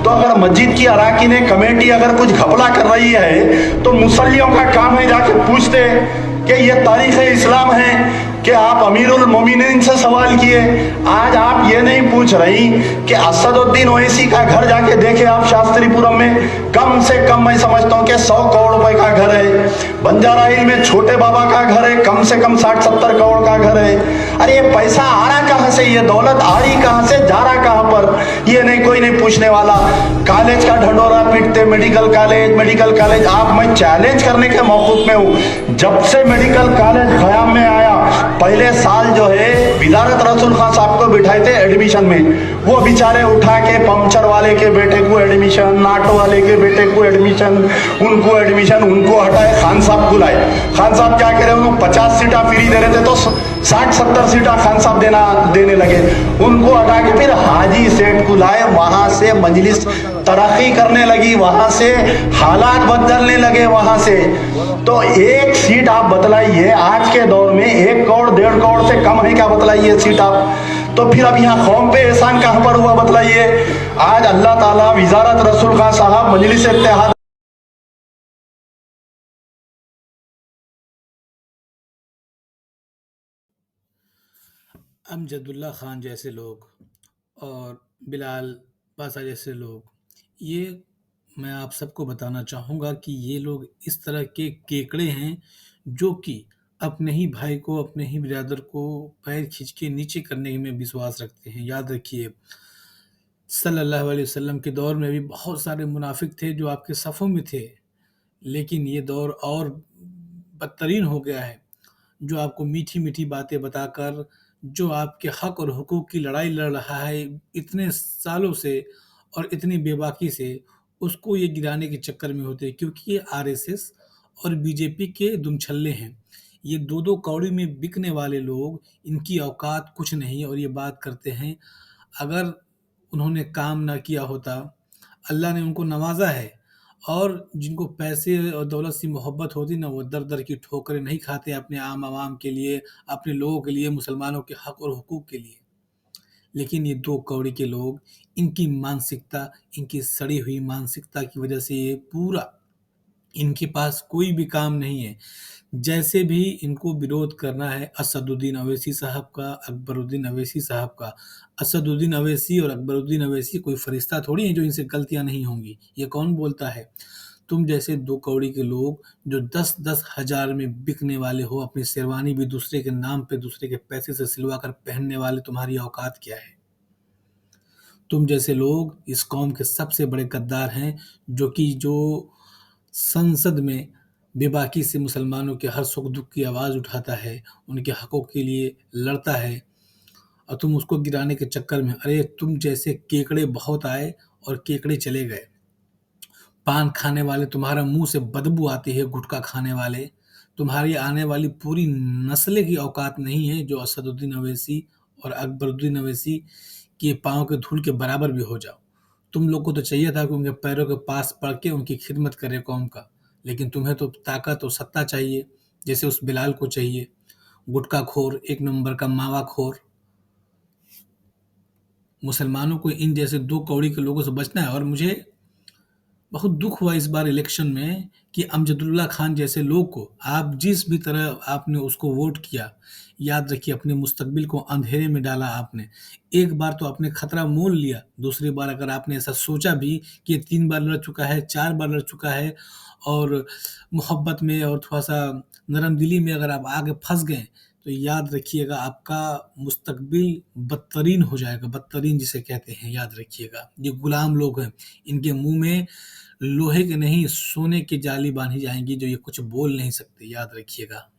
तो अगर मस्जिद की अराकीन कमेटी अगर कुछ घपला कर रही है तो मुसल्लियों का काम है जाके पूछते कि ये तारीख इस्लाम है कि आप अमीरुल मोमिनीन से सवाल किए। आज आप ये नहीं पूछ रही कि असदुद्दीन ओवैसी का घर जाके देखे आप शास्त्रीपुरम में, कम से कम मैं समझता हूँ कि 100 करोड़ रुपए का घर है। बंजारा हिल में छोटे बाबा का घर है, कम से कम 60-70 करोड़ का घर है। अरे ये पैसा आ रहा कहाँ से, ये दौलत आ रही कहाँ से, जा रहा कहाँ पर, ये नहीं कोई नहीं पूछने वाला। कॉलेज का ढंडोरा पीटते, मेडिकल कॉलेज। आप मैं चैलेंज करने के मौकूफ में हूँ। जब से मेडिकल कॉलेज खयाम में आया, पहले साल जो है विजारत रसूल खान साहब को बिठाए थे एडमिशन में, वो बेचारे उठा के पंचर वाले के बेटे को एडमिशन, नाटो वाले के बेटे को एडमिशन, उनको हटाए, खान साहब बुलाए। खान साहब क्या करे, उनको 50 सीटा फ्री दे रहे थे तो 60-70 सीटा खान साहब देने लगे। उनको हटा के फिर हाजी सेठ को लाए, वहां से मजलिस तरक्की करने लगी, वहां से हालात बदलने लगे वहां से। तो एक सीट आप बतलाइए, आज के दौर में 1 करोड़ 1.5 करोड़ से कम है क्या, बतलाइए सीट आप। तो फिर अब यहाँ कौम पे एहसान कहां पर हुआ बतलाइए। आज अल्लाह ताला विजारत रसूल खान साहब मजलिस इत्तेहाद अमजदुल्ला ख़ान जैसे लोग और बिलाल पासा जैसे लोग, ये मैं आप सबको बताना चाहूँगा कि ये लोग इस तरह के केकड़े हैं जो कि अपने ही भाई को, अपने ही बिरादर को पैर खींच के नीचे करने में विश्वास रखते हैं। याद रखिए, सल्लल्लाहु अलैहि वसल्लम के दौर में भी बहुत सारे मुनाफिक थे जो आपके सफ़ों में थे, लेकिन ये दौर और बदतरीन हो गया है, जो आपको मीठी-मीठी बातें बताकर, जो आपके हक और हुकूक की लड़ाई लड़ रहा है इतने सालों से और इतनी बेबाकी से, उसको ये गिराने के चक्कर में होते हैं, क्योंकि ये आरएसएस और बीजेपी के दुमछल्ले हैं। ये दो-दो कौड़ी में बिकने वाले लोग, इनकी औकात कुछ नहीं और ये बात करते हैं। अगर उन्होंने काम ना किया होता, अल्लाह ने उनको नवाज़ा है, और जिनको पैसे और दौलत से मोहब्बत होती ना, वो दर-दर की ठोकरें नहीं खाते अपने आम आवाम के लिए, अपने लोगों के लिए, मुसलमानों के हक और हुकूक के लिए। लेकिन ये 2 कौड़ी के लोग, इनकी मानसिकता, इनकी सड़ी हुई मानसिकता की वजह से ये पूरा, इनके पास कोई भी काम नहीं है। जैसे भी इनको विरोध करना है असदुद्दीन अवैसी साहब का, अकबरुद्दीन अवैसी साहब का। असदुद्दीन अवैसी और अकबरुद्दीन अवैसी कोई फरिश्ता थोड़ी हैं जो इनसे गलतियाँ नहीं होंगी। ये कौन बोलता है? तुम जैसे 2 कौड़ी के लोग जो 10-10 हज़ार में बिकने वाले हो, अपनी शेरवानी भी दूसरे के नाम पे, दूसरे के पैसे से सिलवा कर पहनने वाले, तुम्हारी औकात क्या है? तुम जैसे लोग इस कौम के सबसे बड़े गद्दार हैं, जो संसद में बेबाकी से मुसलमानों के हर सुख-दुःख की आवाज़ उठाता है, उनके हकों के लिए लड़ता है, और तुम उसको गिराने के चक्कर में, अरे तुम जैसे केकड़े बहुत आए और केकड़े चले गए। पान खाने वाले, तुम्हारा मुँह से बदबू आती है, गुटखा खाने वाले, तुम्हारी आने वाली पूरी नस्ल की औकात नहीं है जो असदुद्दीन अवैसी और अकबरुद्दीन अवैसी के पाँव के धूल के बराबर भी हो जाओ। तुम लोग को तो चाहिए था कि उनके पैरों के पास पड़ के उनकी खिदमत करे कौम का, लेकिन तुम्हें तो ताकत और सत्ता चाहिए, जैसे उस बिलाल को चाहिए। गुटखाखोर, एक नंबर का मावाखोर। मुसलमानों को इन जैसे 2 कौड़ी के लोगों से बचना है, और मुझे बहुत दुःख हुआ इस बार इलेक्शन में कि अमजदुल्ला खान जैसे लोग को, आप जिस भी तरह आपने उसको वोट किया, याद रखिए अपने मुस्तकबिल को अंधेरे में डाला आपने। एक बार तो आपने खतरा मोल लिया, दूसरी बार अगर आपने ऐसा सोचा भी कि ये 3 बार लड़ चुका है, 4 बार लड़ चुका है, और मोहब्बत में और थोड़ा-सा नरम-दिली में अगर आप आगे फँस गए, तो याद रखिएगा आपका मुस्तकबिल बदतरीन हो जाएगा, बदतरीन जिसे कहते हैं, याद रखिएगा। ये गुलाम लोग हैं, इनके मुँह में लोहे के नहीं, सोने की जाली बाँधी जाएँगी, जो ये कुछ बोल नहीं सकते, याद रखिएगा।